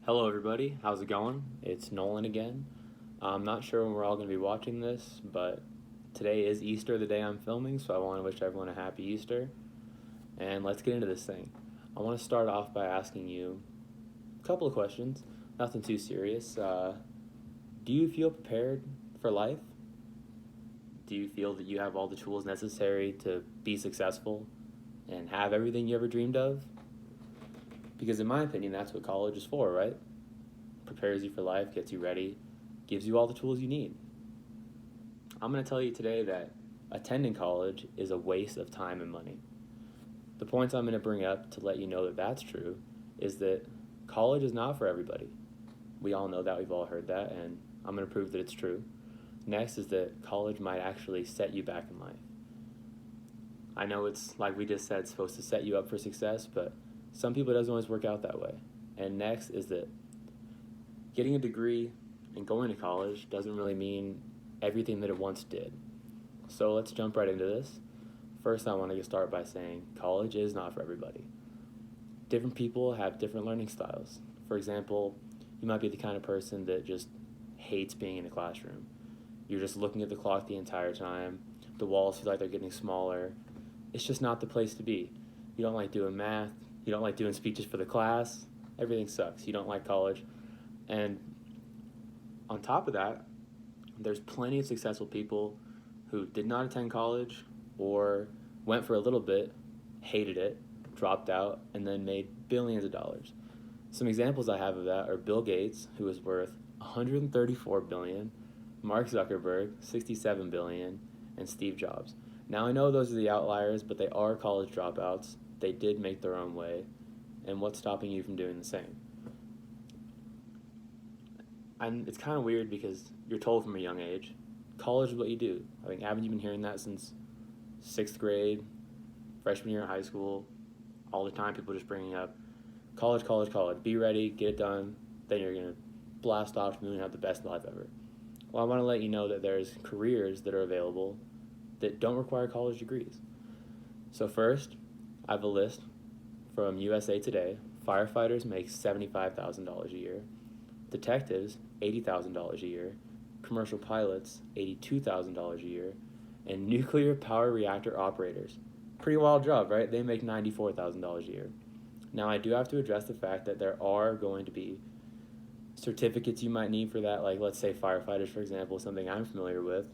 Hello, everybody. How's it going? It's Nolan again. I'm not sure when we're all going to be watching this, but today is Easter, the day I'm filming, so I want to wish everyone a happy Easter. And let's get into this thing. I want to start off by asking you a couple of questions, nothing too serious. Do you feel prepared for life? Do you feel that you have all the tools necessary to be successful and have everything you ever dreamed of? Because, in my opinion, that's what college is for, right? Prepares you for life, gets you ready, gives you all the tools you need. I'm going to tell you today that attending college is a waste of time and money. The points I'm going to bring up to let you know that that's true is that college is not for everybody. We all know that, we've all heard that, and I'm going to prove that it's true. Next is that college might actually set you back in life. I know it's, like we just said, it's supposed to set you up for success, but some people it doesn't always work out that way. And next is that getting a degree and going to college doesn't really mean everything that it once did. So let's jump right into this. First, I want to start by saying college is not for everybody. Different people have different learning styles. For example, you might be the kind of person that just hates being in a classroom. You're just looking at the clock the entire time. The walls feel like they're getting smaller. It's just not the place to be. You don't like doing math. You don't like doing speeches for the class. Everything sucks. You don't like college. And on top of that, there's plenty of successful people who did not attend college or went for a little bit, hated it, dropped out, and then made billions of dollars. Some examples I have of that are Bill Gates, who is worth 134 billion, Mark Zuckerberg, 67 billion, and Steve Jobs. Now I know those are the outliers, but they are college dropouts. They did make their own way, and what's stopping you from doing the same? And it's kind of weird because you're told from a young age, college is what you do. I mean, haven't you been hearing that since sixth grade, freshman year in high school? All the time, people just bringing up college, college, college. Be ready, get it done. Then you're gonna blast off to the moon and have the best life ever. Well, I want to let you know that there's careers that are available that don't require college degrees. So first, I have a list from USA Today. Firefighters make $75,000 a year. Detectives, $80,000 a year. Commercial pilots, $82,000 a year. And nuclear power reactor operators. Pretty wild job, right? They make $94,000 a year. Now, I do have to address the fact that there are going to be certificates you might need for that, like let's say firefighters, for example, something I'm familiar with.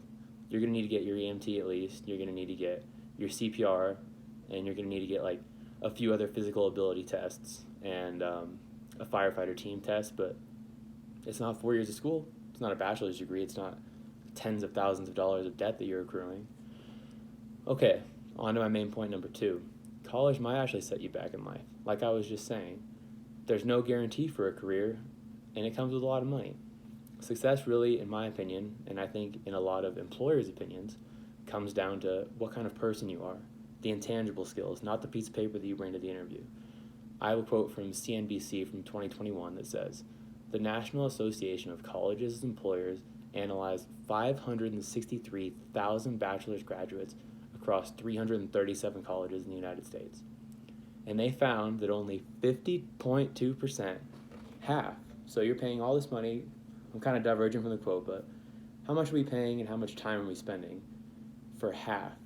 You're going to need to get your EMT at least. You're going to need to get your CPR, and you're going to need to get like a few other physical ability tests and a firefighter team test, but it's not 4 years of school. It's not a bachelor's degree. It's not tens of thousands of dollars of debt that you're accruing. Okay, on to my main point number two. College might actually set you back in life. Like I was just saying, there's no guarantee for a career, and it comes with a lot of money. Success really, in my opinion, and I think in a lot of employers' opinions, comes down to what kind of person you are, the intangible skills, not the piece of paper that you bring to the interview. I have a quote from CNBC from 2021 that says, "The National Association of Colleges and Employers analyzed 563,000 bachelor's graduates across 337 colleges in the United States. And they found that only 50.2%, half, so you're paying all this money, I'm kind of diverging from the quote, but how much are we paying and how much time are we spending for half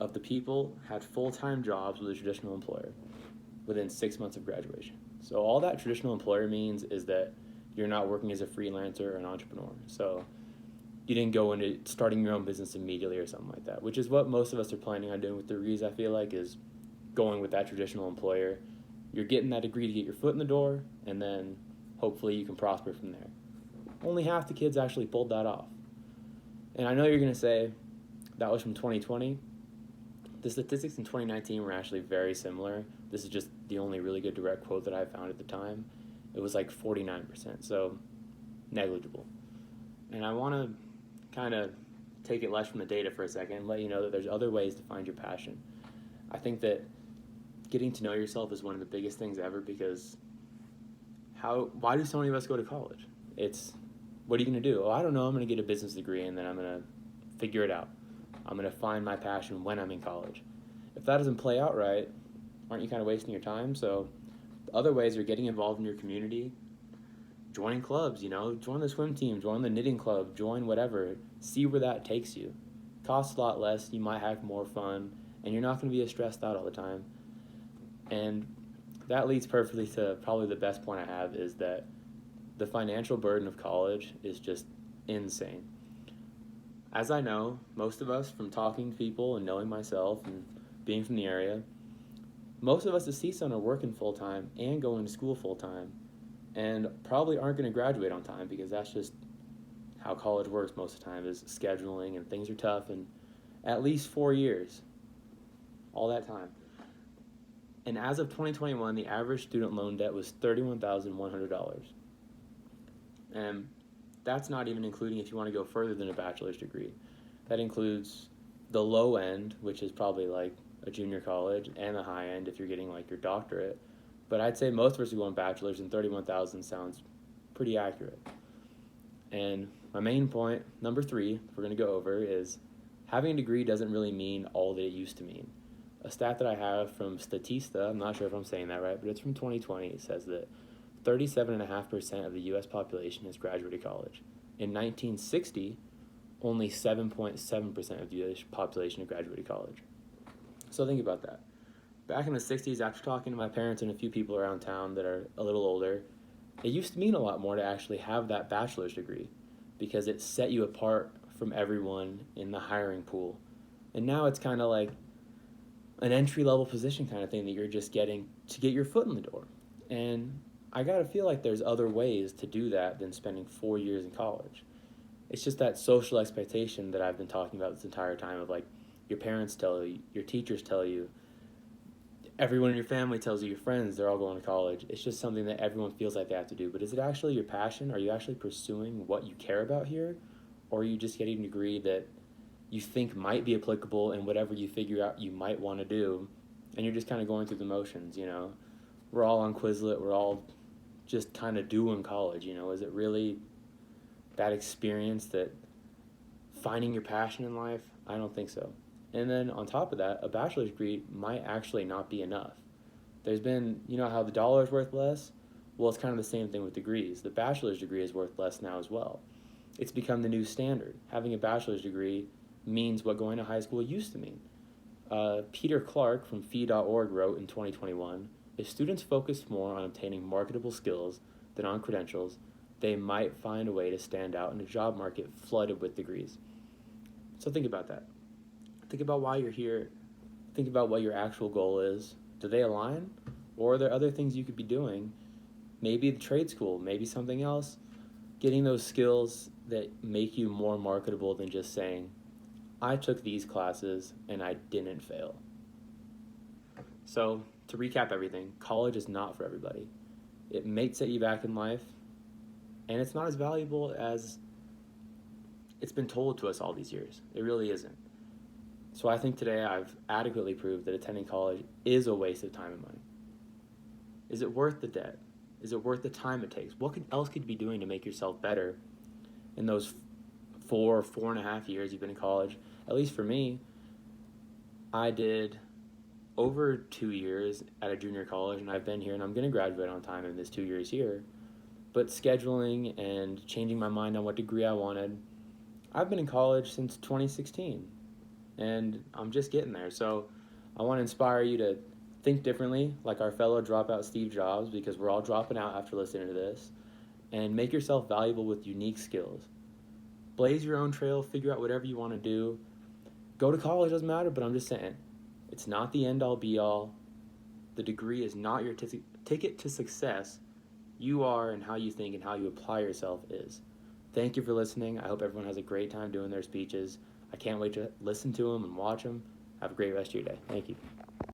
of the people had full-time jobs with a traditional employer within 6 months of graduation? So all that traditional employer means is that you're not working as a freelancer or an entrepreneur. So you didn't go into starting your own business immediately or something like that, which is what most of us are planning on doing with degrees, I feel like, is going with that traditional employer. You're getting that degree to get your foot in the door, and then hopefully you can prosper from there. Only half the kids actually pulled that off. And I know you're going to say that was from 2020. The statistics in 2019 were actually very similar. This is just the only really good direct quote that I found at the time. It was like 49%, so negligible. And I want to kind of take it less from the data for a second and let you know that there's other ways to find your passion. I think that getting to know yourself is one of the biggest things ever, because why do so many of us go to college? It's, what are you going to do? Oh, I don't know, I'm going to get a business degree and then I'm going to figure it out. I'm going to find my passion when I'm in college. If that doesn't play out right, aren't you kind of wasting your time? So the other ways are getting involved in your community, joining clubs, join the swim team, join the knitting club, join whatever. See where that takes you. Costs a lot less, you might have more fun, and you're not going to be as stressed out all the time. And that leads perfectly to probably the best point I have is that the financial burden of college is just insane. As I know, most of us, from talking to people and knowing myself and being from the area, most of us at CSUN are working full time and going to school full time, and probably aren't going to graduate on time because that's just how college works most of the time, is scheduling and things are tough, and at least 4 years, all that time. And as of 2021, the average student loan debt was $31,100. And that's not even including if you want to go further than a bachelor's degree. That includes the low end, which is probably like a junior college, and the high end if you're getting like your doctorate. But I'd say most of us are going bachelor's, and 31,000 sounds pretty accurate. And my main point, number 3, we're going to go over, is having a degree doesn't really mean all that it used to mean. A stat that I have from Statista, I'm not sure if I'm saying that right, but it's from 2020. It says that 37.5% of the U.S. population has graduated college. In 1960, only 7.7% of the U.S. population had graduated college. So think about that. Back in the 60s, after talking to my parents and a few people around town that are a little older, it used to mean a lot more to actually have that bachelor's degree because it set you apart from everyone in the hiring pool. And now it's kind of like an entry-level position kind of thing that you're just getting to get your foot in the door. And I gotta feel like there's other ways to do that than spending 4 years in college. It's just that social expectation that I've been talking about this entire time of like your parents tell you, your teachers tell you, everyone in your family tells you, your friends, they're all going to college. It's just something that everyone feels like they have to do. But is it actually your passion? Are you actually pursuing what you care about here? Or are you just getting a degree that you think might be applicable in whatever you figure out you might want to do, and you're just kind of going through the motions, We're all on Quizlet, we're all just kind of doing college, Is it really that experience that finding your passion in life? I don't think so. And then on top of that, a bachelor's degree might actually not be enough. There's been, how the dollar is worth less? Well, it's kind of the same thing with degrees. The bachelor's degree is worth less now as well. It's become the new standard. Having a bachelor's degree means what going to high school used to mean. Peter Clark from Fee.org wrote in 2021, if students focus more on obtaining marketable skills than on credentials, they might find a way to stand out in a job market flooded with degrees. So think about that. Think about why you're here. Think about what your actual goal is. Do they align? Or are there other things you could be doing? Maybe the trade school, maybe something else. Getting those skills that make you more marketable than just saying, I took these classes and I didn't fail. So, to recap everything, college is not for everybody. It may set you back in life, and it's not as valuable as it's been told to us all these years. It really isn't. So I think today I've adequately proved that attending college is a waste of time and money. Is it worth the debt? Is it worth the time it takes? What else could you be doing to make yourself better in those 4.5 years you've been in college? At least for me, I did over 2 years at a junior college, and I've been here, and I'm going to graduate on time in this 2 years here. But scheduling and changing my mind on what degree I wanted, I've been in college since 2016, and I'm just getting there. So I want to inspire you to think differently, like our fellow dropout Steve Jobs, because we're all dropping out after listening to this, and make yourself valuable with unique skills. Blaze your own trail, figure out whatever you want to do. Go to college, doesn't matter, but I'm just saying, it's not the end-all, be-all. The degree is not your ticket to success. You are, and how you think and how you apply yourself is. Thank you for listening. I hope everyone has a great time doing their speeches. I can't wait to listen to them and watch them. Have a great rest of your day. Thank you.